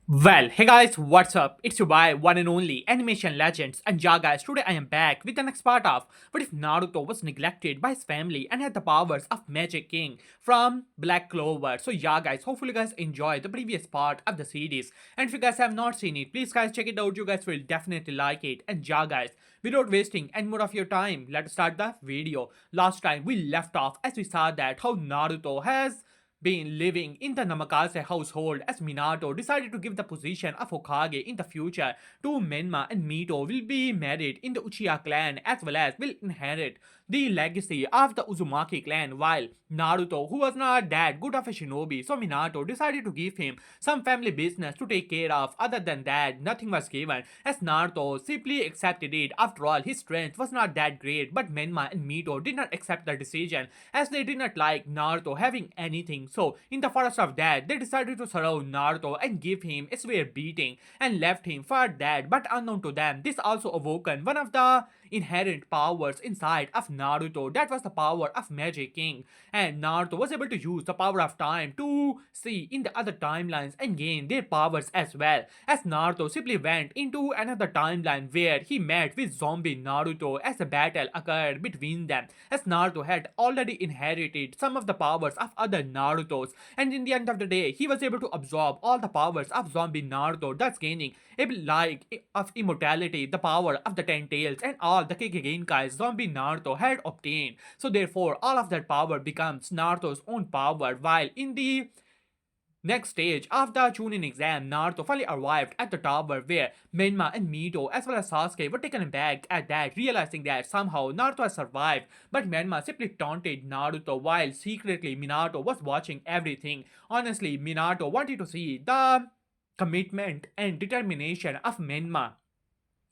Well, hey guys, what's up? It's your boy, one and only Animation Legends, and yeah guys, today I am back with the next part of What If Naruto was neglected by his family and had the powers of Magic King from Black Clover. So yeah guys, hopefully you guys enjoyed the previous part of the series, and if you guys have not seen it, please guys check it out, you guys will definitely like it. And yeah guys, without wasting any more of your time, let's start the video. Last time we left off as we saw that how Naruto has been living in the Namakase household as Minato decided to give the position of Hokage in the future to Menma, and Mito will be married in the Uchiha clan as well as will inherit the legacy of the Uzumaki clan, while Naruto, who was not that good of a shinobi, so Minato decided to give him some family business to take care of. Other than that, nothing was given as Naruto simply accepted it. After all, his strength was not that great, but Menma and Mito did not accept the decision as they did not like Naruto having anything. So, in the forest of that, they decided to surround Naruto and give him a severe beating and left him for dead. But unknown to them, this also awoken one of the inherent powers inside of Naruto. That was the power of Magic King. And Naruto was able to use the power of time to see in the other timelines and gain their powers as well. As Naruto simply went into another timeline where he met with zombie Naruto as a battle occurred between them. As Naruto had already inherited some of the powers of other Narutos, and in the end of the day, he was able to absorb all the powers of zombie Naruto, thus gaining a like of immortality, the power of the Ten Tails, and all the Kekkeigenkai zombie Naruto had obtained. So therefore, all of that power becomes Naruto's own power, while in the next stage of the Chunin exam, Naruto finally arrived at the tower where Menma and Mito as well as Sasuke were taken aback at that, realizing that somehow Naruto has survived. But Menma simply taunted Naruto while secretly Minato was watching everything. Honestly, Minato wanted to see the commitment and determination of Menma.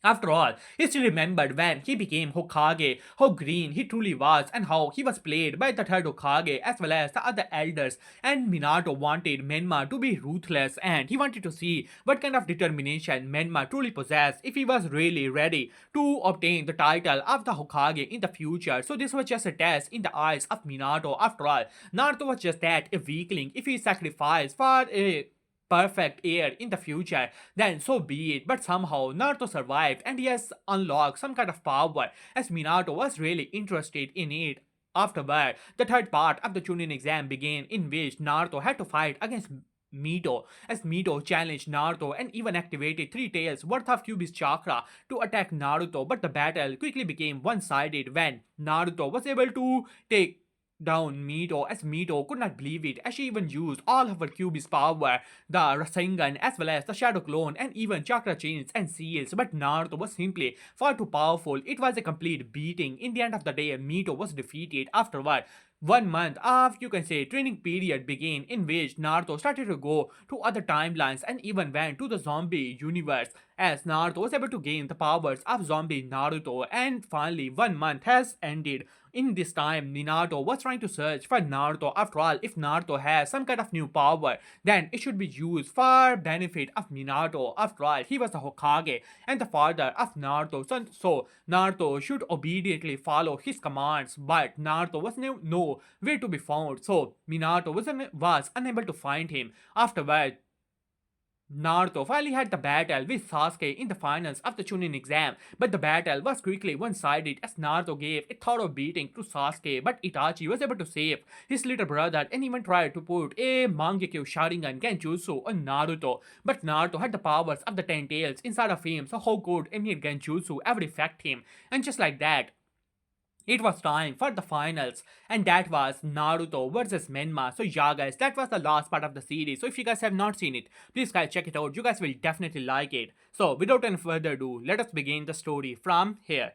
After all, he still remembered when he became Hokage, how green he truly was, and how he was played by the third Hokage as well as the other elders. And Minato wanted Menma to be ruthless, and he wanted to see what kind of determination Menma truly possessed if he was really ready to obtain the title of the Hokage in the future. So this was just a test in the eyes of Minato. After all, Naruto was just that, a weakling. If he sacrificed for a perfect heir in the future, then so be it. But somehow Naruto survived and he has unlocked some kind of power as Minato was really interested in it. Afterward, the third part of the Chunin exam began, in which Naruto had to fight against Mito, as Mito challenged Naruto and even activated three tails worth of Kyuubi's chakra to attack Naruto, but the battle quickly became one-sided when Naruto was able to take down Mito, as Mito could not believe it, as she even used all of her Kyuubi's power, the Rasengan as well as the Shadow Clone and even chakra chains and seals, but Naruto was simply far too powerful. It was a complete beating. In the end of the day, Mito was defeated. Afterward, 1 month of, you can say, training period began, in which Naruto started to go to other timelines and even went to the zombie universe, as Naruto was able to gain the powers of zombie Naruto. And finally, 1 month has ended. In this time, Minato was trying to search for Naruto. After all, if Naruto has some kind of new power, then it should be used for benefit of Minato. After all, he was the Hokage and the father of Naruto, so Naruto should obediently follow his commands. But Naruto was nowhere to be found, so Minato was unable to find him. Afterward, Naruto finally had the battle with Sasuke in the finals of the Chunin exam, but the battle was quickly one-sided as Naruto gave a thorough beating to Sasuke, but Itachi was able to save his little brother and even tried to put a Mangekyo Sharingan Genjutsu on Naruto. But Naruto had the powers of the Ten Tails inside of him, so how could a mere Genjutsu ever affect him? And just like that, it was time for the finals, and that was Naruto versus Menma. So yeah guys, that was the last part of the series. So if you guys have not seen it, please guys check it out. You guys will definitely like it. So without any further ado, let us begin the story from here.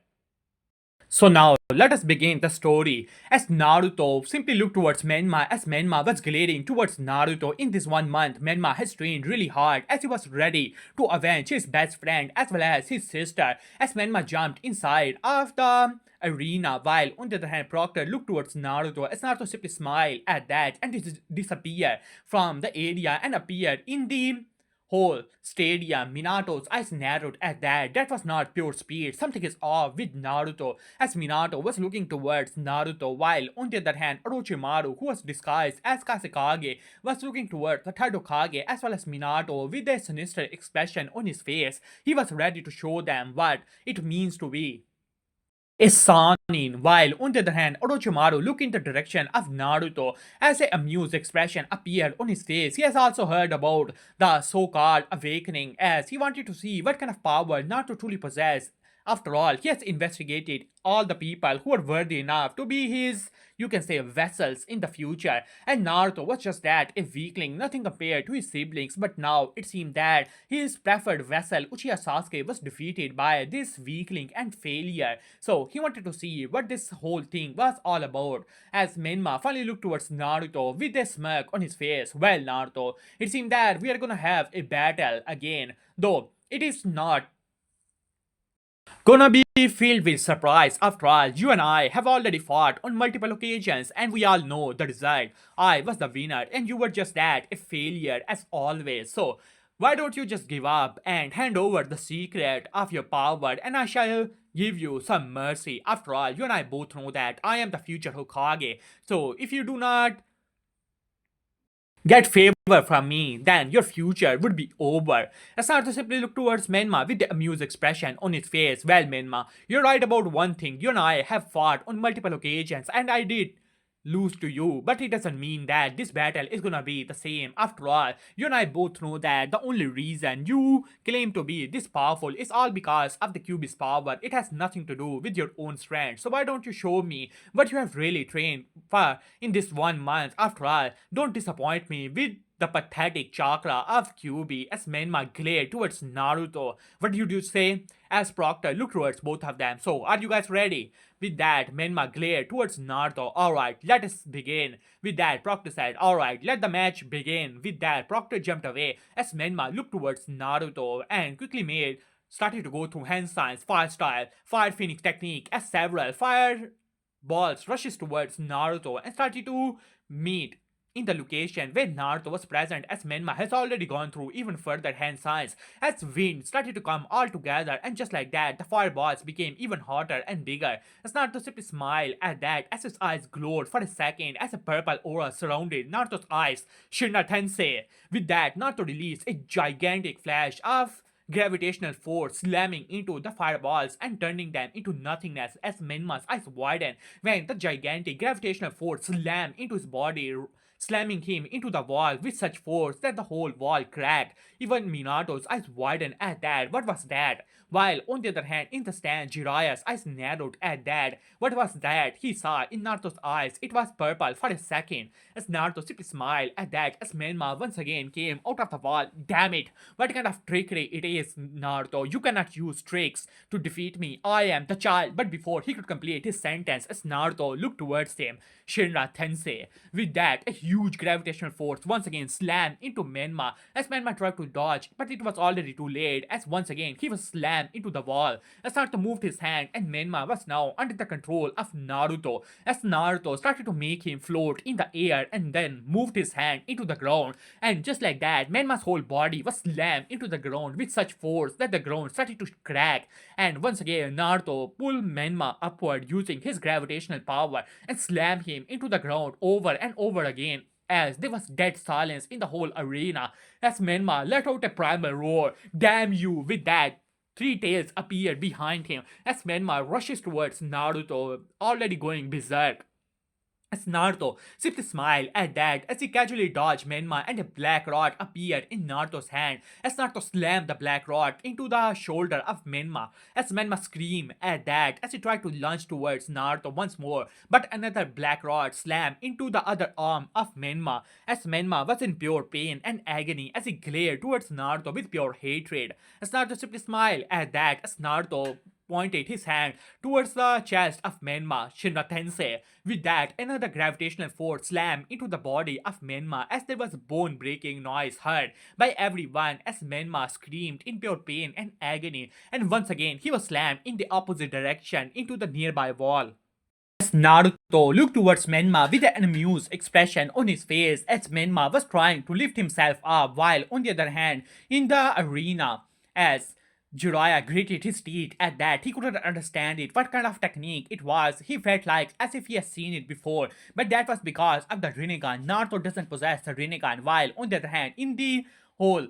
So now let us begin the story. As Naruto simply looked towards Menma, as Menma was glaring towards Naruto. In this 1 month, Menma has trained really hard as he was ready to avenge his best friend as well as his sister. As Menma jumped inside of the arena, while on the other hand Proctor looked towards Naruto as Naruto simply smiled at that and disappeared from the area and appeared in the whole stadium. Minato's eyes narrowed at that. That was not pure speed. Something is off with Naruto, as Minato was looking towards Naruto, while on the other hand, Orochimaru, who was disguised as Kasekage, was looking towards the third Hokage as well as Minato with a sinister expression on his face. He was ready to show them what it means to be is Sanin, while on the other hand, Orochimaru looked in the direction of Naruto as an amused expression appeared on his face. He has also heard about the so-called awakening as he wanted to see what kind of power Naruto truly possessed. After all, he has investigated all the people who are worthy enough to be his, you can say, vessels in the future. And Naruto was just that, a weakling, nothing compared to his siblings. But now it seemed that his preferred vessel, Uchiha Sasuke, was defeated by this weakling and failure. So he wanted to see what this whole thing was all about. As Menma finally looked towards Naruto with a smirk on his face. Well, Naruto, it seemed that we are gonna have a battle again. Though it is not gonna be filled with surprise. After all, you and I have already fought on multiple occasions and we all know the result. I was the winner and you were just that, a failure as always. So, why don't you just give up and hand over the secret of your power and I shall give you some mercy. After all, you and I both know that I am the future Hokage. So, if you do not get favor from me, then your future would be over. Naruto simply looked towards Menma with the amused expression on his face. Well, Menma, you're right about one thing. You and I have fought on multiple occasions, and I did lose to you, but it doesn't mean that this battle is gonna be the same. After all, you and I both know that the only reason you claim to be this powerful is all because of the Cube's power. It has nothing to do with your own strength. So why don't you show me what you have really trained for in this 1 month? After all, don't disappoint me with the pathetic chakra of QB as Menma glared towards Naruto. What did you say? As Proctor looked towards both of them. So, are you guys ready? With that, Menma glared towards Naruto. Alright, let us begin. With that, Proctor said, alright, let the match begin. With that, Proctor jumped away as Menma looked towards Naruto and quickly started to go through hand signs, fire style, fire phoenix technique as several fire balls rushes towards Naruto and started to meet in the location where Naruto was present as Menma has already gone through even further hand signs as wind started to come all together and just like that the fireballs became even hotter and bigger as Naruto simply smiled at that as his eyes glowed for a second as a purple aura surrounded Naruto's eyes. Shinra Tensei. With that, Naruto released a gigantic flash of gravitational force slamming into the fireballs and turning them into nothingness as Menma's eyes widened when the gigantic gravitational force slammed into his body, slamming him into the wall with such force that the whole wall cracked. Even Minato's eyes widened at that. What was that? While on the other hand, in the stand, Jiraiya's eyes narrowed at that. What was that he saw in Naruto's eyes? It was purple for a second as Naruto simply smiled at that as Menma once again came out of the wall. Damn it! What kind of trickery it is, Naruto? You cannot use tricks to defeat me. I am the child. But before he could complete his sentence, as Naruto looked towards him, Shinra Tensei. With that, a huge gravitational force once again slammed into Menma as Menma tried to dodge, but it was already too late as once again he was slammed into the wall. As Naruto moved his hand and Menma was now under the control of Naruto as Naruto started to make him float in the air and then moved his hand into the ground, and just like that Menma's whole body was slammed into the ground with such force that the ground started to crack, and once again Naruto pulled Menma upward using his gravitational power and slammed him into the ground over and over again as there was dead silence in the whole arena as Menma let out a primal roar. Damn you! With that, three tails appeared behind him as Menma rushes towards Naruto, already going berserk. As Naruto simply smiled at that as he casually dodged Menma and a black rod appeared in Naruto's hand as Naruto slammed the black rod into the shoulder of Menma as Menma screamed at that as he tried to lunge towards Naruto once more, but another black rod slammed into the other arm of Menma as Menma was in pure pain and agony as he glared towards Naruto with pure hatred. As Naruto simply smiled at that as Naruto pointed his hand towards the chest of Menma, Shinra Tensei. With that, another gravitational force slammed into the body of Menma as there was bone-breaking noise heard by everyone as Menma screamed in pure pain and agony, and once again he was slammed in the opposite direction into the nearby wall. As Naruto looked towards Menma with an amused expression on his face as Menma was trying to lift himself up, while on the other hand, in the arena, as Jiraiya gritted his teeth at that, he couldn't understand it, what kind of technique it was. He felt like as if he has seen it before, but that was because of the Rinnegan. Naruto doesn't possess the Rinnegan, while on the other hand, in the whole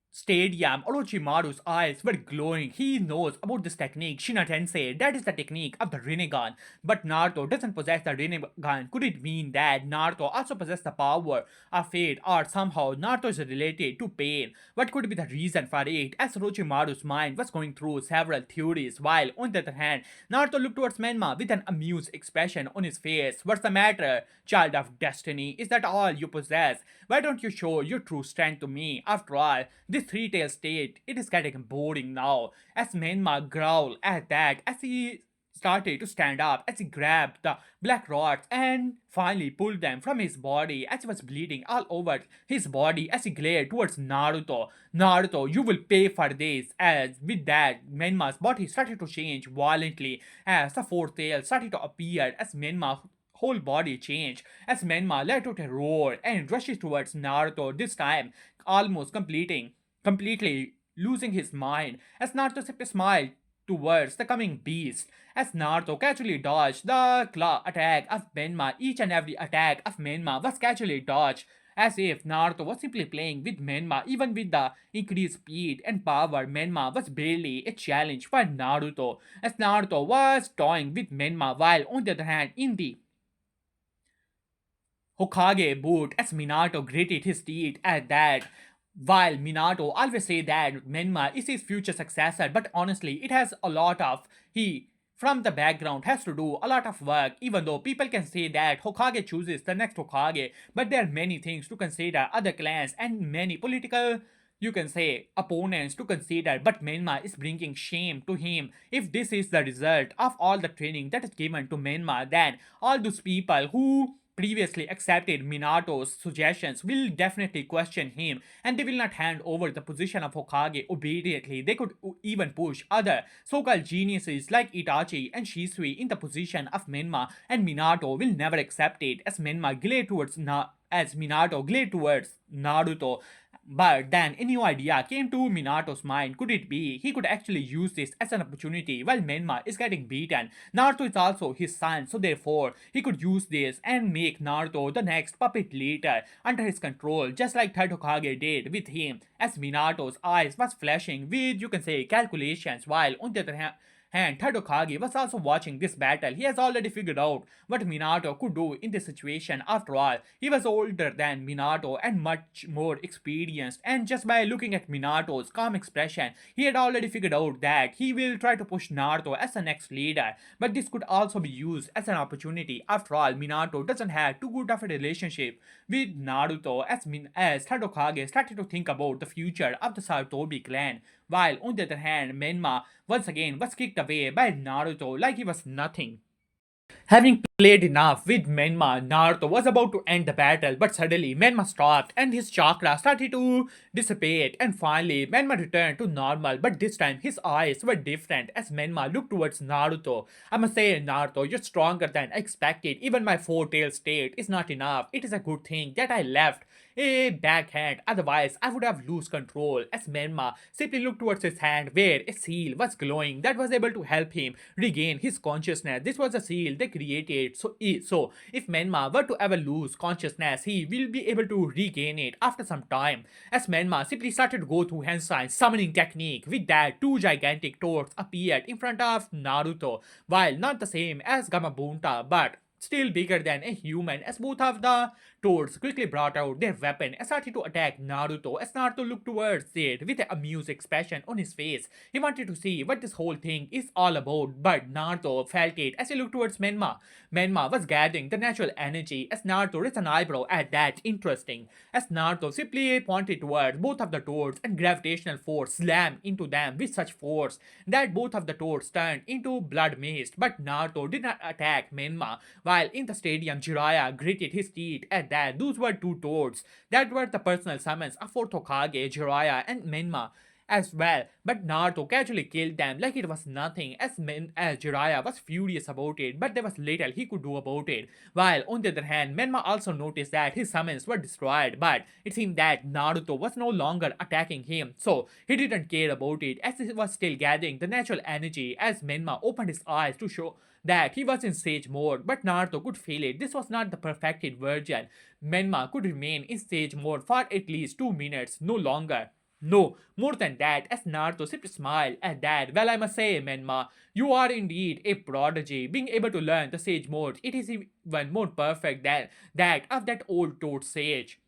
stadium, Orochimaru's eyes were glowing. He knows about this technique, Shina Tensei. That is the technique of the Rinnegan. But Naruto doesn't possess the Rinnegan. Could it mean that Naruto also possesses the power of fate, or somehow Naruto is related to pain? What could be the reason for it? As Orochimaru's mind was going through several theories, while on the other hand, Naruto looked towards Menma with an amused expression on his face. What's the matter, child of destiny? Is that all you possess? Why don't you show your true strength to me? After all, this three-tailed state, it is getting boring now. As Menma growled at that, as he started to stand up, as he grabbed the black rods and finally pulled them from his body, as he was bleeding all over his body, as he glared towards Naruto. Naruto, you will pay for this. As with that, Menma's body started to change violently as the fourth tail started to appear, as Menma whole body changed as Menma let out a roar and rushes towards Naruto, this time almost completely losing his mind, as Naruto simply smiled towards the coming beast. As Naruto casually dodged the claw attack of Menma, each and every attack of Menma was casually dodged, as if Naruto was simply playing with Menma. Even with the increased speed and power, Menma was barely a challenge for Naruto, as Naruto was toying with Menma, while on the other hand, in the Hokage boot as Minato gritted his teeth at that. While Minato always say that Menma is his future successor, but honestly, it has a lot of he from the background has to do a lot of work. Even though people can say that Hokage chooses the next Hokage, but there are many things to consider, other clans and many political, you can say, opponents to consider. But Menma is bringing shame to him. If this is the result of all the training that is given to Menma, then all those people who previously accepted Minato's suggestions will definitely question him, and they will not hand over the position of Hokage obediently. They could even push other so-called geniuses like Itachi and Shisui in the position of Menma, and Minato will never accept it, as Minato glared towards Naruto. But then a new idea came to Minato's mind. Could it be he could actually use this as an opportunity while Menma is getting beaten? Naruto is also his son, so therefore he could use this and make Naruto the next puppet leader under his control, just like Third Hokage did with him, as Minato's eyes was flashing with, you can say, calculations, while on the other hand, Third Hokage was also watching this battle. He has already figured out what Minato could do in this situation. After all, he was older than Minato and much more experienced, and just by looking at Minato's calm expression, he had already figured out that he will try to push Naruto as the next leader. But this could also be used as an opportunity. After all, Minato doesn't have too good of a relationship with Naruto, as Third Hokage started to think about the future of the Sarutobi clan, while on the other hand, Menma once again was kicked away by Naruto like he was nothing. Having played enough with Menma, Naruto was about to end the battle, but suddenly Menma stopped and his chakra started to dissipate, and finally Menma returned to normal, but this time his eyes were different as Menma looked towards Naruto. I must say, Naruto, you're stronger than expected. Even my four-tailed state is not enough. It is a good thing that I left a backhand, otherwise I would have lost control, as Menma simply looked towards his hand where a seal was glowing that was able to help him regain his consciousness. This was a seal they created, so if Menma were to ever lose consciousness, he will be able to regain it after some time, as Menma simply started to go through Hensai's summoning technique. With that, two gigantic toads appeared in front of Naruto, while not the same as Gamabunta, but still bigger than a human, as both of the toads quickly brought out their weapon and started to attack Naruto, as Naruto looked towards it with an amused expression on his face. He wanted to see what this whole thing is all about, but Naruto felt it as he looked towards Menma. Menma was gathering the natural energy, as Naruto raised an eyebrow at that. Interesting, as Naruto simply pointed towards both of the toads, and gravitational force slammed into them with such force that both of the toads turned into blood mist. But Naruto did not attack Menma. While in the stadium, Jiraiya gritted his teeth at that. Those were two toads that were the personal summons of fourth Hokage, Jiraiya and Menma. as well, but Naruto casually killed them like it was nothing, as Jiraiya was furious about it, but there was little he could do about it. While on the other hand, Menma also noticed that his summons were destroyed, but it seemed that Naruto was no longer attacking him, so he didn't care about it as he was still gathering the natural energy as Menma opened his eyes to show that he was in sage mode, but Naruto could feel it. This was not the perfected version. Menma could remain in sage mode for at least 2 minutes, no longer. No, more than that, as Naruto simply smiled at that. Well, I must say, Menma, you are indeed a prodigy. Being able to learn the sage mode, it is even more perfect than that of that old toad sage.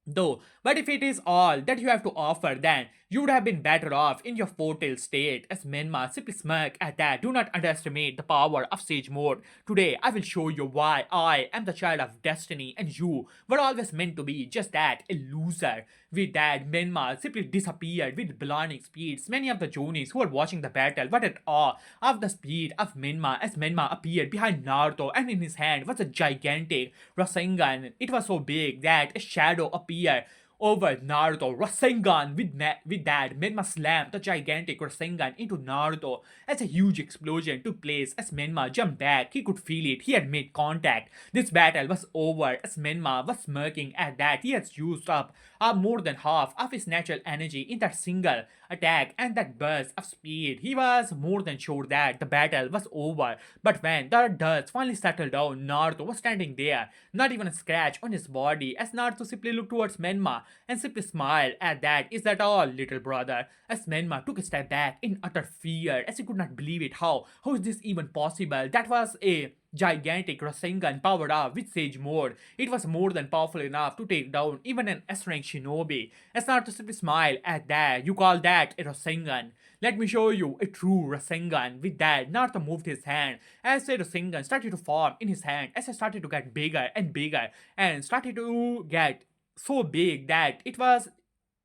Though, but if it is all that you have to offer, then you would have been better off in your fertile state. As Menma simply smirked at that. Do not underestimate the power of Sage Mode. Today, I will show you why I am the child of destiny and you were always meant to be just that, a loser. With that, Menma simply disappeared with blinding speeds. Many of the Jonis who were watching the battle were at awe of the speed of Menma as Menma appeared behind Naruto and in his hand was a gigantic Rasengan. It was so big that a shadow appeared over Naruto. Rasengan with that, Menma slammed the gigantic Rasengan into Naruto as a huge explosion took place as Menma jumped back. He could feel it. He had made contact. This battle was over as Menma was smirking at that. He has used up more than half of his natural energy in that single attack and that burst of speed. He was more than sure that the battle was over. But when the dust finally settled down, Naruto was standing there, not even a scratch on his body, as Naruto simply looked towards Menma and simply smiled at that. Is that all, little brother? As Menma took a step back in utter fear, as he could not believe it. How is this even possible? That was a gigantic Rasengan powered up with Sage Mode. It was more than powerful enough to take down even an S-rank shinobi. As Naruto simply smiled at that. You call that a Rasengan? Let me show you a true Rasengan. With that, Naruto moved his hand as a Rasengan started to form in his hand as it started to get bigger and bigger and started to get so big that it was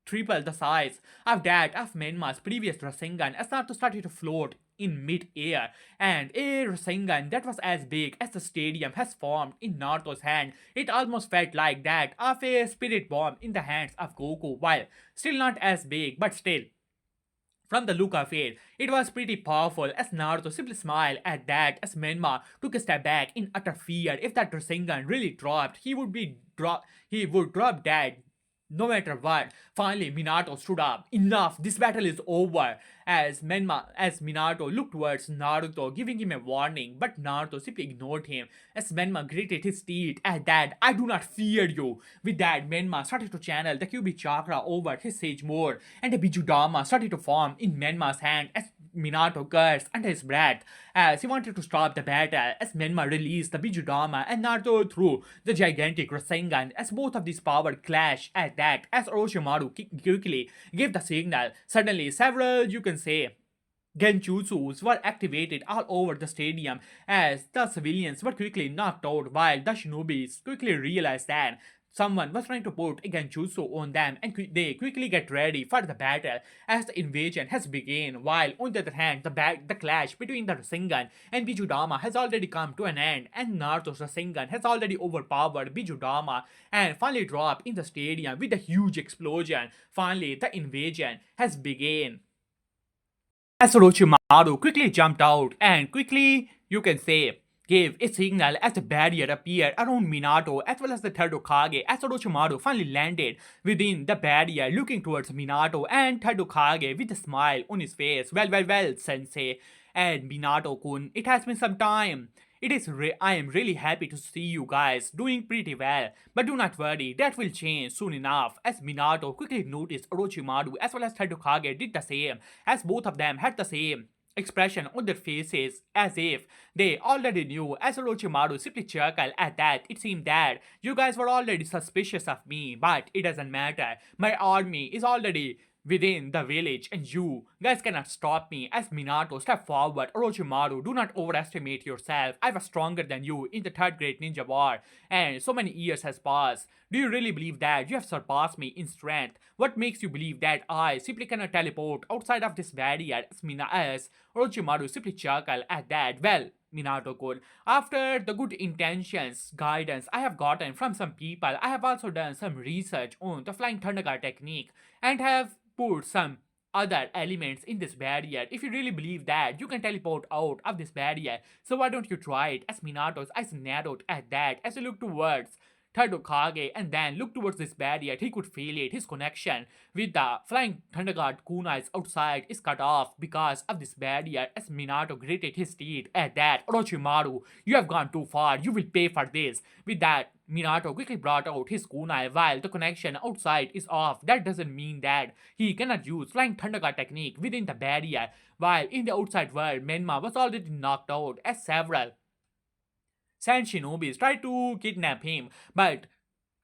triple the size of that of Menma's previous Rasengan as Naruto started to float in mid-air, and a Rasengan that was as big as the stadium has formed in Naruto's hand. It almost felt like that of a spirit bomb in the hands of Goku, while still not as big, but still. From the look of it, it was pretty powerful as Naruto simply smiled at that as Menma took a step back in utter fear. If that Rasengan really dropped, he would drop dead no matter what. Finally, Minato stood up. Enough! This battle is over. As Minato looked towards Naruto, giving him a warning, but Naruto simply ignored him. As Menma gritted his teeth at that, I do not fear you. With that, Menma started to channel the Kyuubi chakra over his Sage Mode, and a Bijudama started to form in Menma's hand as Minato cursed under his breath as he wanted to stop the battle. As Menma released the Bijudama and Naruto threw the gigantic Rasengan as both of these powers clashed at that as Orochimaru quickly gave the signal. Suddenly, several, you can say, Genjutsus were activated all over the stadium as the civilians were quickly knocked out while the shinobis quickly realized that someone was trying to put a Genjutsu on them and they quickly get ready for the battle as the invasion has begun. While on the other hand, the clash between the Rasengan and Bijudama has already come to an end and Naruto's Rasengan has already overpowered Bijudama and finally dropped in the stadium with a huge explosion. Finally, the invasion has begun. As Orochimaru quickly jumped out and quickly, you can say, gave a signal as the barrier appeared around Minato as well as the third Hokage as Orochimaru finally landed within the barrier looking towards Minato and third Hokage with a smile on his face. Well, sensei and Minato-kun, it has been some time. I am really happy to see you guys doing pretty well, but do not worry, that will change soon enough. As Minato quickly noticed Orochimaru as well as Tadokage did the same, as both of them had the same expression on their faces as if they already knew. As Orochimaru simply chuckled at that, it seemed that you guys were already suspicious of me, but it doesn't matter. My army is already within the village and you guys cannot stop me. As Minato stepped forward, Orochimaru, do not overestimate yourself. I was stronger than you in the third great ninja war and so many years has passed. Do you really believe that you have surpassed me in strength? What makes you believe that I simply cannot teleport outside of this barrier? As Orochimaru simply chuckled at that. Well, Minato-kun, after the good intentions, guidance I have gotten from some people, I have also done some research on the Flying Thunderguard technique and have put some other elements in this barrier. If you really believe that you can teleport out of this barrier, so why don't you try it? As Minato's eyes narrowed at that as he looked towards Kage and then looked towards this barrier. He could feel it. His connection with the flying Thunder God kunais outside is cut off because of this barrier. As Minato gritted his teeth at that, Orochimaru, you have gone too far. You will pay for this. With that, Minato quickly brought out his kunai while the connection outside is off. That doesn't mean that he cannot use Flying Thunder God technique within the barrier, while in the outside world, Menma was already knocked out as several Sand Shinobis tried to kidnap him, but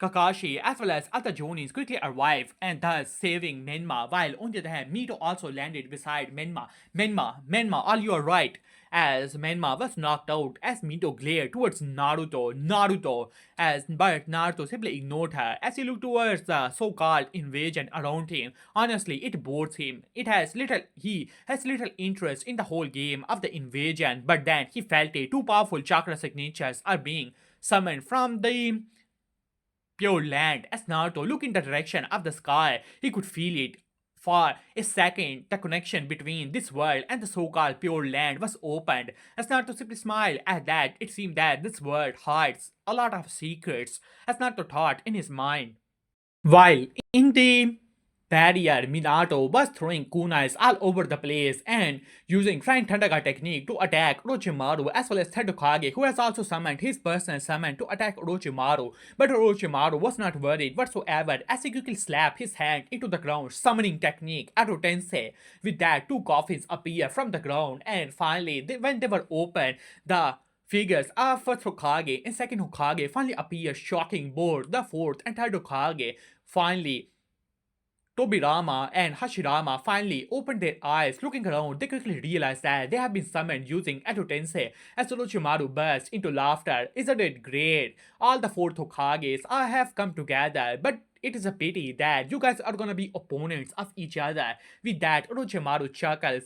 Kakashi as well as other Jonins quickly arrived and thus saving Menma, while on the other hand, Mito also landed beside Menma. Menma, are you alright? As Menma was knocked out as Mito glared towards Naruto, but Naruto simply ignored her as he looked towards the so-called invasion around him. Honestly, it bores him. He has little interest in the whole game of the invasion, but then he felt it. Two powerful chakra signatures are being summoned from the pure land. As Naruto looked in the direction of the sky, he could feel it. For a second, the connection between this world and the so-called pure land was opened. As Naruto simply smiled at that, it seemed that this world hides a lot of secrets, as Naruto thought in his mind. While in the barrier, Minato was throwing kunais all over the place and using Flying Thunderga technique to attack Orochimaru as well as Tadokage, who has also summoned his personal summon to attack Orochimaru. But Orochimaru was not worried whatsoever as he quickly slapped his hand into the ground, summoning technique Aro Tensei. With that, two coffins appear from the ground, and finally, when they were opened, the figures of first Hokage and second Hokage finally appear, shocking both the fourth and third Hokage. Finally, Tobirama and Hashirama finally opened their eyes. Looking around, they quickly realized that they have been summoned using Edo Tensei. As Orochimaru burst into laughter. Isn't it great? All the four Hokages have come together, but it is a pity that you guys are gonna be opponents of each other. With that, Orochimaru chuckles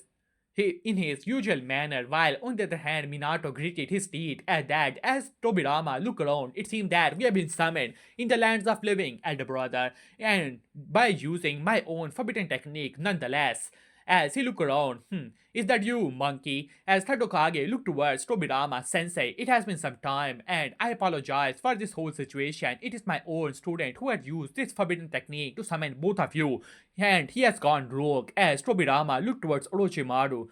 in his usual manner, while on the other hand, Minato gritted his teeth at that. As Tobirama looked around, it seemed that we have been summoned in the lands of living, elder brother, and by using my own forbidden technique nonetheless. As he looked around, is that you, monkey? As Tadokage looked towards Tobirama sensei, it has been some time, and I apologize for this whole situation. It is my own student who had used this forbidden technique to summon both of you, and he has gone rogue. As Tobirama looked towards Orochimaru,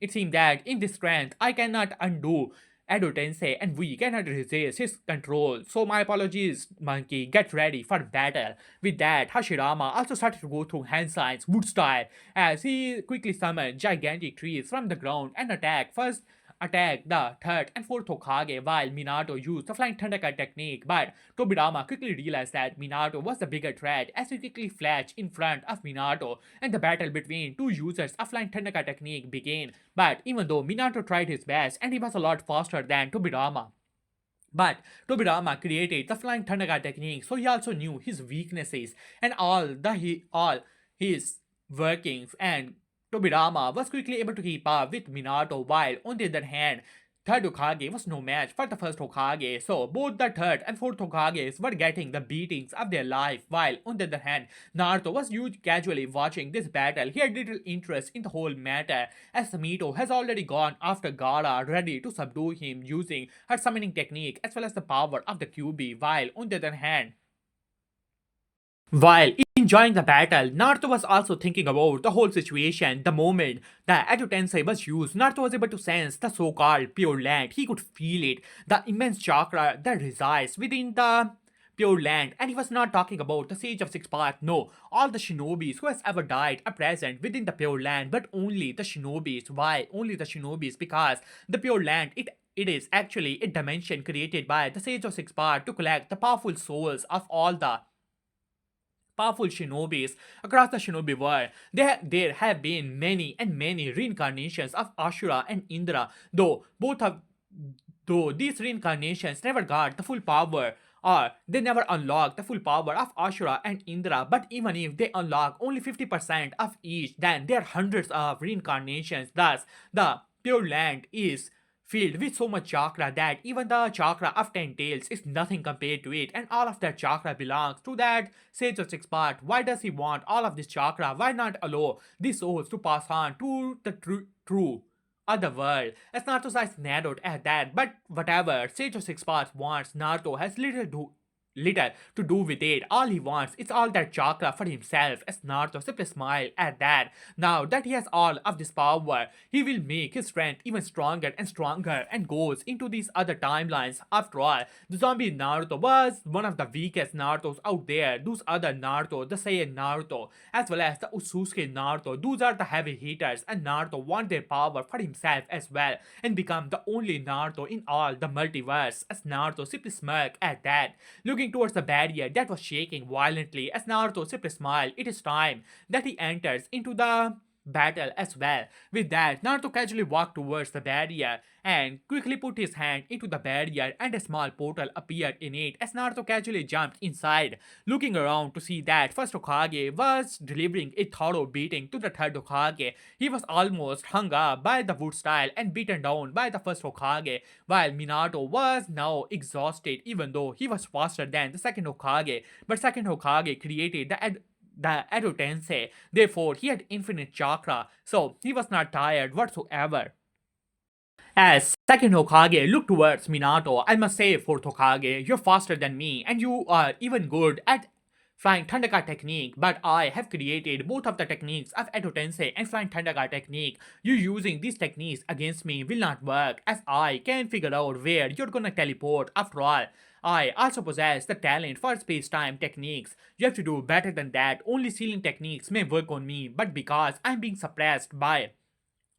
it seemed that in this strength I cannot undo Edo Tensei, and we cannot resist his control. So my apologies, monkey. Get ready for battle. With that, Hashirama also started to go through hand signs, wood style, as he quickly summoned gigantic trees from the ground and attack the third and fourth Hokage while Minato used the Flying Thundercat technique, but Tobirama quickly realized that Minato was the bigger threat as he quickly flashed in front of Minato, and the battle between two users of Flying Thundercat technique began. But even though Minato tried his best and he was a lot faster than Tobirama, but Tobirama created the Flying Thundercat technique, so he also knew his weaknesses and all his workings, and Tobirama was quickly able to keep up with Minato, while on the other hand, third Hokage was no match for the first Hokage, so both the third and fourth Hokages were getting the beatings of their life, while on the other hand, Naruto was casually watching this battle. He had little interest in the whole matter, as Mito has already gone after Gaara, ready to subdue him using her summoning technique as well as the power of the QB, while on the other hand, while enjoying the battle, Naruto was also thinking about the whole situation. The moment the Edo Tensei was used, Naruto was able to sense the so-called pure land. He could feel it, the immense chakra that resides within the pure land. And he was not talking about the Sage of Six Paths. No, all the shinobis who has ever died are present within the pure land, but only the shinobis. Why? Only the shinobis, because the pure land, it is actually a dimension created by the Sage of Six Paths to collect the powerful souls of all the powerful shinobis across the shinobi world. There have been many and many reincarnations of Ashura and Indra, though these reincarnations never got the full power, or they never unlocked the full power of Ashura and Indra. But even if they unlock only 50% of each, then there are hundreds of reincarnations. Thus, the pure land is filled with so much chakra that even the chakra of 10 tails is nothing compared to it, and all of that chakra belongs to that sage of six part. Why does he want all of this chakra? Why not allow these souls to pass on to the true other world? As Naruto size narrowed at that, but whatever Sage of Six Paths wants, Naruto has little to do with it. All he wants is all that chakra for himself. As Naruto simply smiled at that. Now that he has all of this power, he will make his strength even stronger and goes into these other timelines. After all, the zombie Naruto was one of the weakest Narutos out there. Those other Naruto, the Saiyan Naruto, as well as the Ususuke Naruto, those are the heavy hitters, and Naruto want their power for himself as well and become the only Naruto in all the multiverse. As Naruto simply smirked at that, looking towards the barrier that was shaking violently. As Naruto simply smiled, it is time that he enters into the battle as well. With that, Naruto casually walked towards the barrier and quickly put his hand into the barrier, and a small portal appeared in it as Naruto casually jumped inside, looking around to see that first Hokage was delivering a thorough beating to the third Hokage. He was almost hung up by the wood style and beaten down by the first Hokage, while Minato was now exhausted even though he was faster than the second Hokage. But second Hokage created the Edo Tensei, therefore he had infinite chakra, so he was not tired whatsoever. As second Hokage looked towards Minato, I must say, fourth Hokage, you're faster than me and you are even good at Flying Thunderka technique, but I have created both of the techniques of Edo Tensei and Flying Thunderka technique. You using these techniques against me will not work, as I can figure out where you're gonna teleport. After all, I also possess the talent for space-time techniques. You have to do better than that. Only ceiling techniques may work on me, but because I'm being suppressed by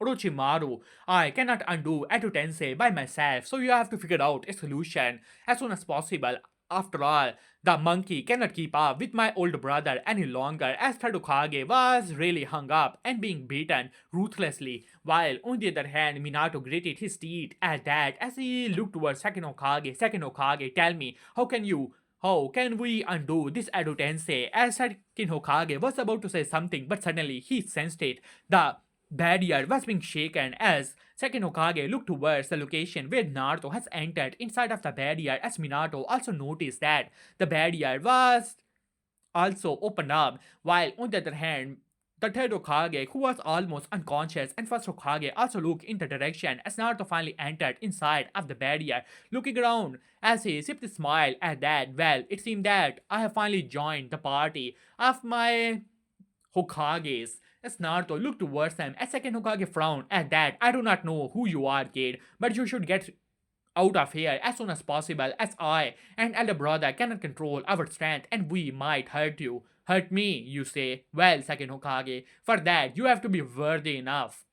Orochimaru, I cannot undo Edo Tensei by myself, so you have to figure out a solution as soon as possible. After all, the monkey cannot keep up with my older brother any longer, as third Hokage was really hung up and being beaten ruthlessly, while on the other hand Minato gritted his teeth at that as he looked towards second Hokage. Second Hokage, tell me, how can we undo this Edo Tensei? As second Hokage was about to say something, but suddenly he sensed it. The barrier was being shaken as second Hokage looked towards the location where Naruto has entered inside of the barrier, as Minato also noticed that the barrier was also opened up, while on the other hand the third Hokage, who was almost unconscious, and first Hokage also looked in the direction as Naruto finally entered inside of the barrier, looking around as he simply smiled at that. Well, it seemed that I have finally joined the party of my Hokages. As Naruto looked towards them, a second Hokage frowned at that. I do not know who you are, kid, but you should get out of here as soon as possible, as I and elder brother cannot control our strength and we might hurt you. Hurt me, you say? Well, second Hokage, for that you have to be worthy enough.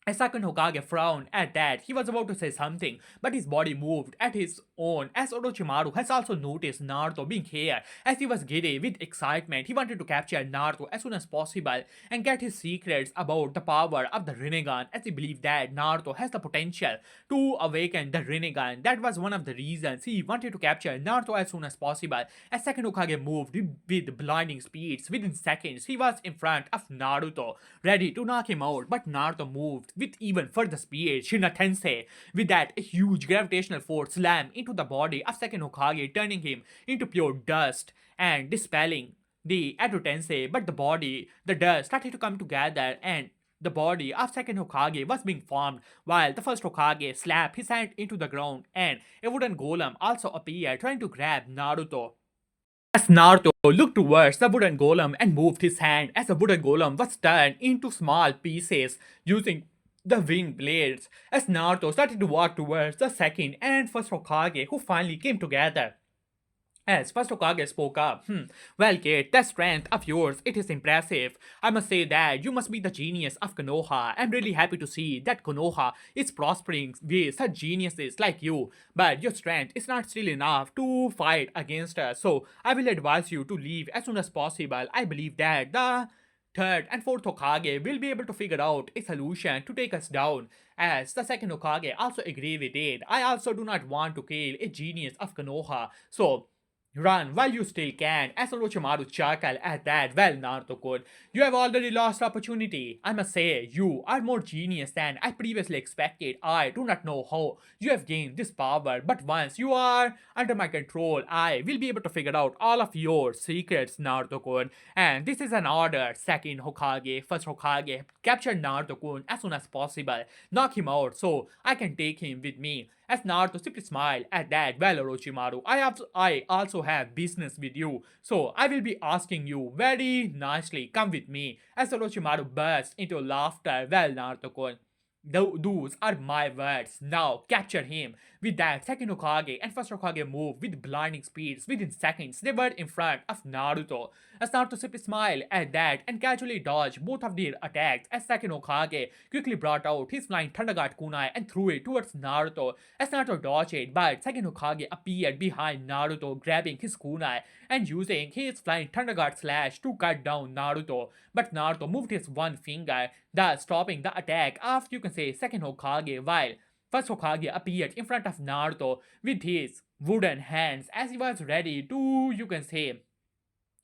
As second Hokage frowned at that, he was about to say something, but his body moved at his own, as Orochimaru has also noticed Naruto being here. As he was giddy with excitement, he wanted to capture Naruto as soon as possible and get his secrets about the power of the Rinnegan, as he believed that Naruto has the potential to awaken the Rinnegan. That was one of the reasons he wanted to capture Naruto as soon as possible. As second Hokage moved with blinding speeds, within seconds he was in front of Naruto, ready to knock him out, but Naruto moved with even further speed. Shinra Tensei, with that a huge gravitational force slammed into the body of second Hokage, turning him into pure dust and dispelling the Edo Tensei. But the dust started to come together, and the body of second Hokage was being formed, while the first Hokage slapped his hand into the ground, and a wooden golem also appeared, trying to grab Naruto. As Naruto looked towards the wooden golem and moved his hand, as the wooden golem was turned into small pieces using the wing blades, as Naruto started to walk towards the second and first Hokage, who finally came together. As first Hokage spoke up, well, kid, that strength of yours, it is impressive. I must say that you must be the genius of Konoha. I'm really happy to see that Konoha is prospering with such geniuses like you. But your strength is not still enough to fight against us, so I will advise you to leave as soon as possible. I believe that the third and fourth Hokage will be able to figure out a solution to take us down. As the second Hokage also agree with it, I also do not want to kill a genius of Konoha, so Run while you still can, as Orochimaru chuckled at that. Well, Naruto-kun, you have already lost opportunity. I must say, you are more genius than I previously expected. I do not know how you have gained this power, but once you are under my control, I will be able to figure out all of your secrets, Naruto-kun. And this is an order. Second Hokage, first Hokage, capture Naruto-kun as soon as possible. Knock him out so I can take him with me. As Naruto simply smiled at that. Well, Orochimaru, I also have business with you, so I will be asking you very nicely. Come with me. As Orochimaru burst into laughter. Well, Naruto-kun, those are my words. Now capture him. With that, second Hokage and first Hokage moved with blinding speeds. Within seconds, they were in front of Naruto. As Naruto simply smiled at that and casually dodged both of their attacks, as second Hokage quickly brought out his flying Thunder Guard kunai and threw it towards Naruto. As Naruto dodged it, but second Hokage appeared behind Naruto, grabbing his kunai and using his flying Thunder Guard slash to cut down Naruto. But Naruto moved his one finger, thus stopping the attack of, you can say, second Hokage, while first Hokage appeared in front of Naruto with his wooden hands as he was ready to, you can say,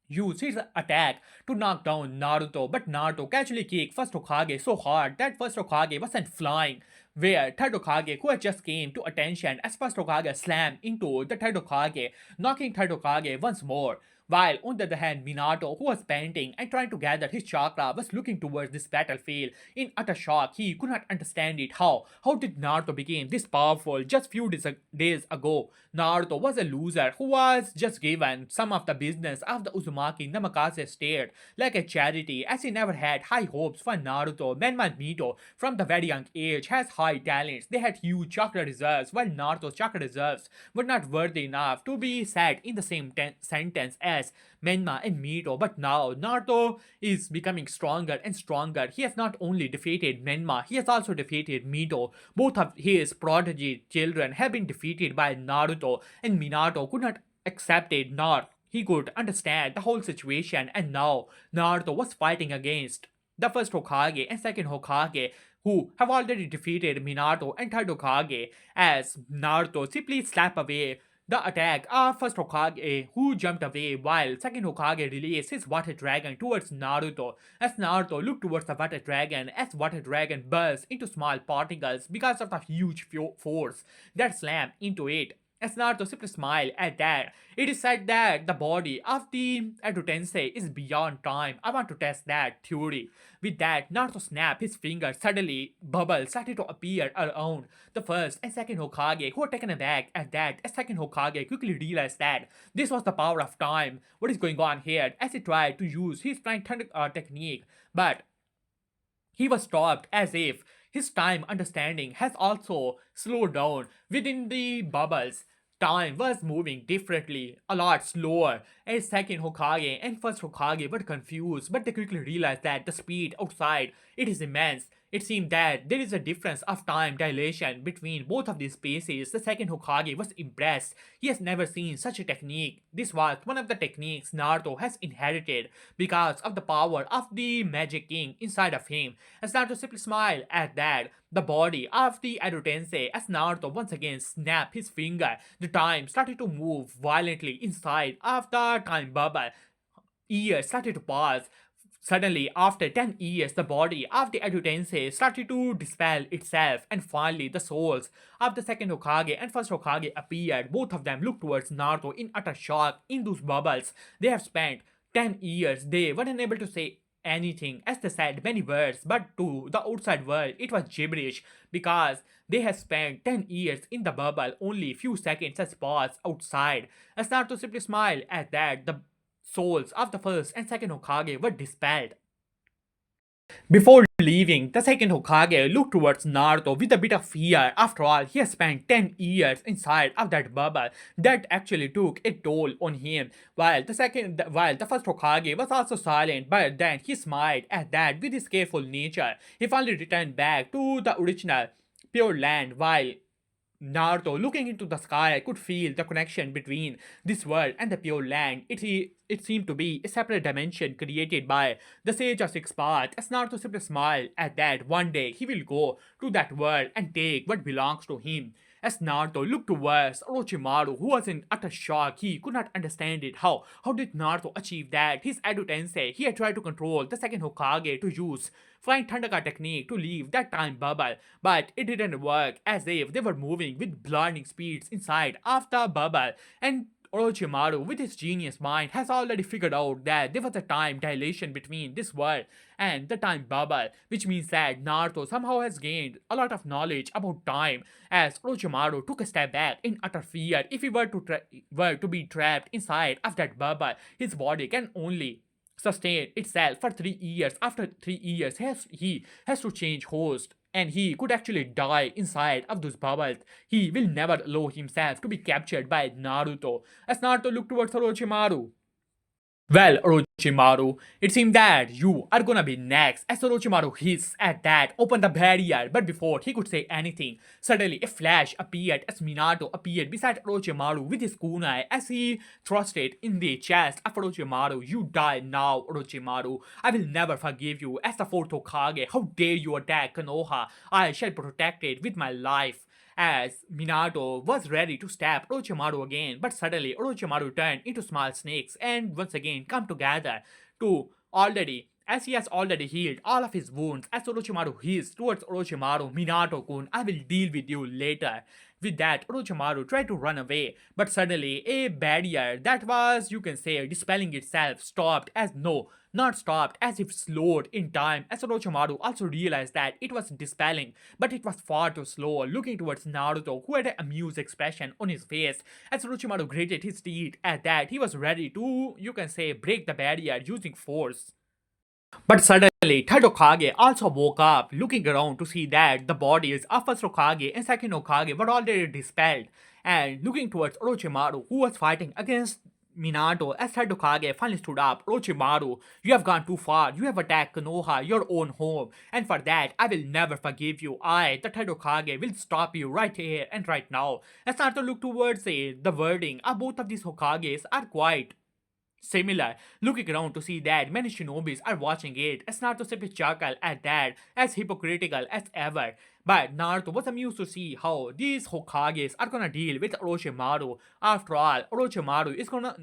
use his attack to knock down Naruto, but Naruto casually kicked First Hokage so hard that First Hokage was sent flying. Where Third Hokage, who had just came to attention as First Hokage slammed into the Third Hokage, knocking Third Hokage once more. While on the other hand, Minato, who was panting and trying to gather his chakra, was looking towards this battlefield in utter shock. He could not understand it. How did Naruto become this powerful just few days ago? Naruto was a loser who was just given some of the business of the Uzumaki Namakase state like a charity, as he never had high hopes for Naruto. Meanwhile, Mito, from the very young age, has high talents. They had huge chakra reserves, while Naruto's chakra reserves were not worthy enough to be said in the same sentence as Menma and Mito. But now Naruto is becoming stronger and stronger. He has not only defeated Menma, he has also defeated Mito. Both of his prodigy children have been defeated by Naruto, and Minato could not accept it, nor he could understand the whole situation. And now Naruto was fighting against the first Hokage and second Hokage, who have already defeated Minato and third Hokage, as Naruto simply slapped away the attack of first Hokage, who jumped away while second Hokage released his water dragon towards Naruto. As Naruto looked towards the water dragon, as water dragon burst into small particles because of the huge force that slammed into it. As Naruto simply smiled at that, it is said that the body of the Edo Tensei is beyond time. I want to test that theory. With that, Naruto snapped his fingers. Suddenly, bubbles started to appear around the first and second Hokage, who were taken aback at that. As second Hokage quickly realized that this was the power of time. What is going on here? As he tried to use his flying thunder technique, but he was stopped as if his time understanding has also slowed down. Within the bubbles, time was moving differently, a lot slower, as second Hokage and first Hokage were confused, but they quickly realized that the speed outside it is immense. It seemed that there is a difference of time dilation between both of these species. The second Hokage was impressed. He has never seen such a technique. This was one of the techniques Naruto has inherited because of the power of the Magic King inside of him. As Naruto simply smiled at that, the body of the Edo Tensei, as Naruto once again snapped his finger, the time started to move violently inside of the time bubble. Years started to pass. Suddenly, after 10 years, the body of the Edo Tensei started to dispel itself, and finally, the souls of the second Hokage and first Hokage appeared. Both of them looked towards Naruto in utter shock. In those bubbles, they have spent 10 years. They were unable to say anything, as they said many words, but to the outside world, it was gibberish because they have spent 10 years in the bubble. Only few seconds has passed outside. As Naruto simply smiled at that, the souls of the first and second Hokage were dispelled. Before leaving, the second Hokage looked towards Naruto with a bit of fear. After all, he has spent 10 years inside of that bubble. That actually took a toll on him. While the first Hokage was also silent, but then he smiled at that with his careful nature. He finally returned back to the original Pure Land, while Naruto, looking into the sky, could feel the connection between this world and the Pure Land. It seemed to be a separate dimension created by the Sage of Six Paths. As Naruto simply smiled at that, one day he will go to that world and take what belongs to him. as Naruto looked towards Orochimaru, who was in utter shock. He could not understand it. How did Naruto achieve that? His Edo Tensei, he had tried to control the second Hokage to use Flying Thunderka technique to leave that time bubble, but it didn't work, as if they were moving with blinding speeds inside of the bubble. And Orochimaru, with his genius mind, has already figured out that there was a time dilation between this world and the time bubble, which means that Naruto somehow has gained a lot of knowledge about time, as Orochimaru took a step back in utter fear. If he were to be trapped inside of that bubble, his body can only sustain itself for 3 years. After 3 years, he has to change host, and he could actually die inside of those bubbles. He will never allow himself to be captured by Naruto. As Naruto looked towards Orochimaru, well, Orochimaru, it seemed that you are gonna be next. As Orochimaru hissed at that, opened the barrier, but before he could say anything, suddenly a flash appeared as Minato appeared beside Orochimaru with his kunai as he thrust it in the chest of Orochimaru. You die now, Orochimaru. I will never forgive you. As the fourth Hokage, how dare you attack Konoha? I shall protect it with my life. As Minato was ready to stab Orochimaru again, but suddenly Orochimaru turned into small snakes and once again come together to already, as he has already healed all of his wounds. As Orochimaru hissed towards Orochimaru, Minato-kun, I will deal with you later. With that, Orochimaru tried to run away, but suddenly a barrier that was, you can say, dispelling itself stopped. As no, not stopped, as if slowed in time. As Orochimaru also realized that it was dispelling, but it was far too slow, looking towards Naruto, who had an amused expression on his face. As Orochimaru gritted his teeth at that, he was ready to, you can say, break the barrier using force. But suddenly, third Hokage also woke up, looking around to see that the bodies of first Hokage and second Hokage were already dispelled, and looking towards Orochimaru, who was fighting against Minato. As third Hokage finally stood up, Orochimaru, you have gone too far. You have attacked Konoha, your own home, and for that, I will never forgive you. I, the third Hokage, will stop you right here and right now. As Naruto looked towards it, the wording of both of these Hokages are quite similar, looking around to see that many shinobis are watching it. As Naruto simply chuckled at that, as hypocritical as ever. But Naruto was amused to see how these Hokages are gonna deal with Orochimaru. After all, Orochimaru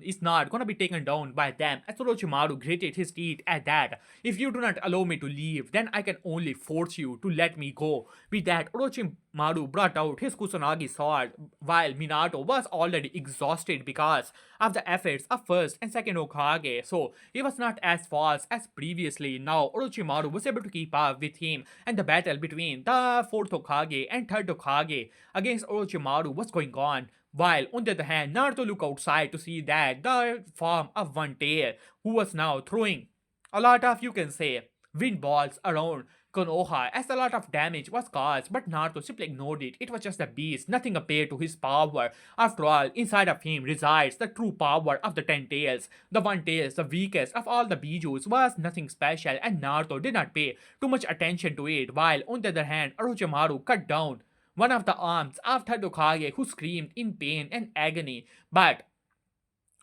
is not gonna be taken down by them. As Orochimaru gritted his teeth at that, if you do not allow me to leave, then I can only force you to let me go. With that, Orochimaru brought out his Kusanagi sword, while Minato was already exhausted because of the efforts of first and second Hokage. So he was not as fast as previously. Now Orochimaru was able to keep up with him, and the battle between the fourth Hokage and third Hokage against Orochimaru was going on. While on the other hand, Naruto looked outside to see that the form of one tail, who was now throwing a lot of, you can say, wind balls around Konoha, as a lot of damage was caused, but Naruto simply ignored it. It was just a beast, nothing compared to his power. After all, inside of him resides the true power of the Ten Tails. The One Tails, the weakest of all the Bijus, was nothing special, and Naruto did not pay too much attention to it, while on the other hand, Orochimaru cut down one of the arms of Tadokage, who screamed in pain and agony. But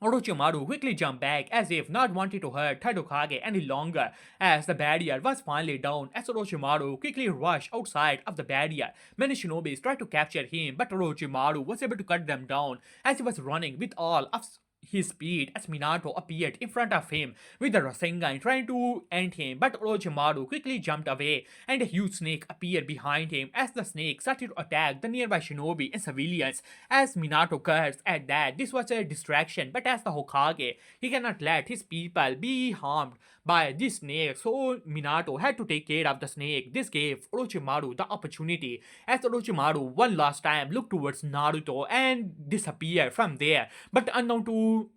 Orochimaru quickly jumped back as if not wanting to hurt Tadokage any longer, as the barrier was finally down. As Orochimaru quickly rushed outside of the barrier, many shinobis tried to capture him, but Orochimaru was able to cut them down as he was running with all of his speed. As Minato appeared in front of him with the Rasengan trying to end him, but Orochimaru quickly jumped away and a huge snake appeared behind him. As the snake started to attack the nearby shinobi and civilians, as Minato cursed at that this was a distraction, but as the Hokage, he cannot let his people be harmed by this snake, so Minato had to take care of the snake. This gave Orochimaru the opportunity, as Orochimaru one last time looked towards Naruto and disappeared from there. But unknown to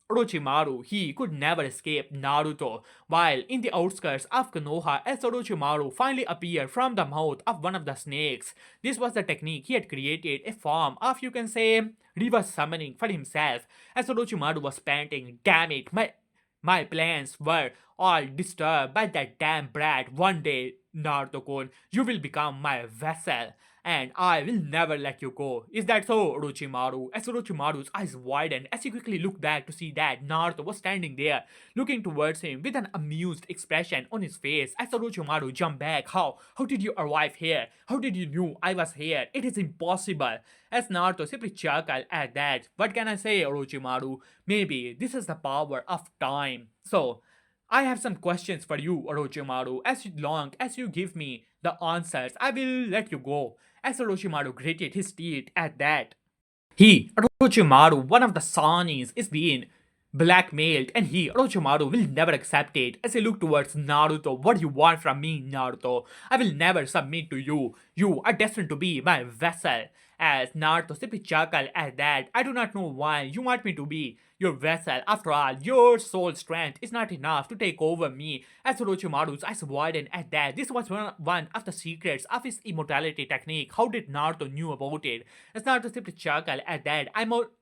Orochimaru, he could never escape Naruto. While in the outskirts of Konoha, as Orochimaru finally appeared from the mouth of one of the snakes. This was the technique he had created, a form of, you can say, reverse summoning for himself. As Orochimaru was panting, damn it, my plans were all disturbed by that damn brat. One day, Naruto-kun, you will become my vessel. and I will never let you go. Is that so, Orochimaru? As Orochimaru's eyes widened as he quickly looked back to see that Naruto was standing there, looking towards him with an amused expression on his face. As Orochimaru jumped back, how did you arrive here? How did you know I was here? It is impossible. As Naruto simply chuckled at that. What can I say, Orochimaru? Maybe this is the power of time. So, I have some questions for you, Orochimaru. As long as you give me the answers, I will let you go. As Orochimaru gritted his teeth at that. He, Orochimaru, one of the Sanis, is being blackmailed, and he, Orochimaru, will never accept it. As he looked towards Naruto, what do you want from me, Naruto? I will never submit to you. You are destined to be my vessel. As Naruto simply chuckled at that, I do not know why you want me to be your vessel. After all, your soul strength is not enough to take over me. As Orochimaru's eyes widened at that, this was one of the secrets of his immortality technique. How did Naruto knew about it? As Naruto simply chuckled at that,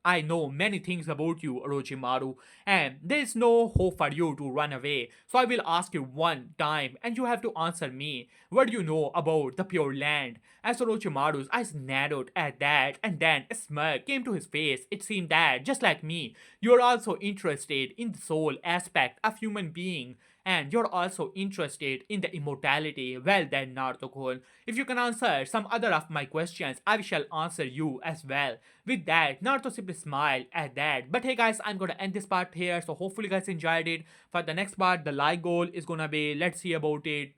I know many things about you, Orochimaru, and there is no hope for you to run away. So I will ask you one time, and you have to answer me. What do you know about the Pure Land? As Orochimaru's eyes narrowed at that, and then a smirk came to his face. It seemed that, just like me, you're also interested in the soul aspect of human being, and you're also interested in the immortality. Well then, Naruto-kun, if you can answer some other of my questions, I shall answer you as well. With that, Naruto simply smiled at that. But hey guys, I'm gonna end this part here, so hopefully you guys enjoyed it. For the next part, the like goal is gonna be, let's see about it,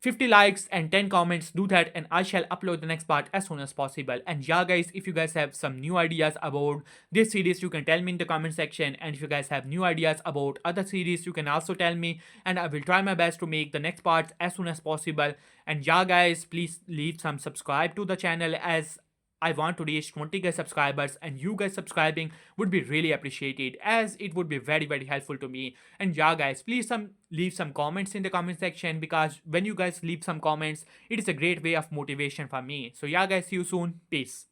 50 likes and 10 comments. Do that and I shall upload the next part as soon as possible. And yeah guys, if you guys have some new ideas about this series, you can tell me in the comment section. And if you guys have new ideas about other series, you can also tell me, and I will try my best to make the next parts as soon as possible. And yeah guys, please leave some subscribe to the channel, as I want to reach 20 subscribers, and you guys subscribing would be really appreciated, as it would be very helpful to me. And yeah guys, please leave some comments in the comment section, because when you guys leave some comments, it is a great way of motivation for me. So yeah guys, see you soon. Peace.